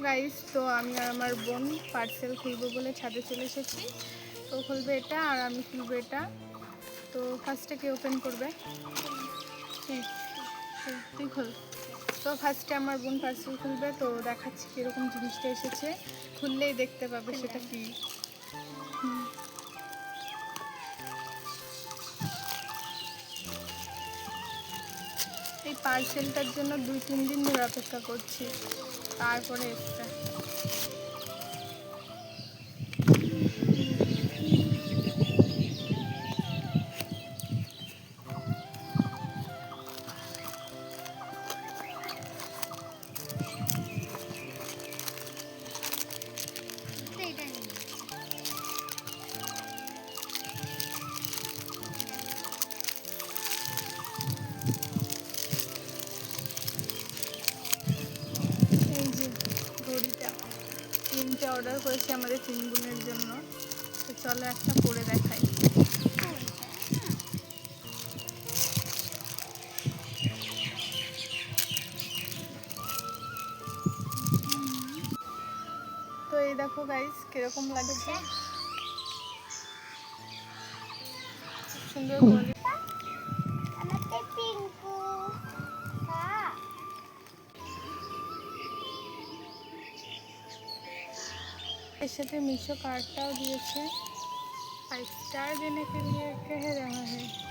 Guys, তো আমি আর আমার বোন পার্সেল খুলবো বলে ছাদে চলে এসেছি। তো খুলবে এটা আর আমি খুলবো এটা। তো ফার্স্টে কে ওপেন করবে? তুই খোল। তো ফার্স্টে আমার বোন পার্সেল খুলবে, তো দেখাচ্ছি কীরকম জিনিসটা এসেছে, খুললেই দেখতে পাবে সেটা কি। এই পার্সেলটার জন্য 2-3 দিন ধরে অপেক্ষা করছি, তারপরে এসছে। এই যে ঘড়িটা 3টে অর্ডার করেছি আমাদের 3 বোনের জন্য। তো চলো একটা পরে দেখাই। তো এই দেখো গাইস কিরকম লাগছে, সুন্দর ঘড়ি। এর সাথে মিশো कार्डটাও দিয়েছে। 5 स्टार देने के लिए कह रहा है।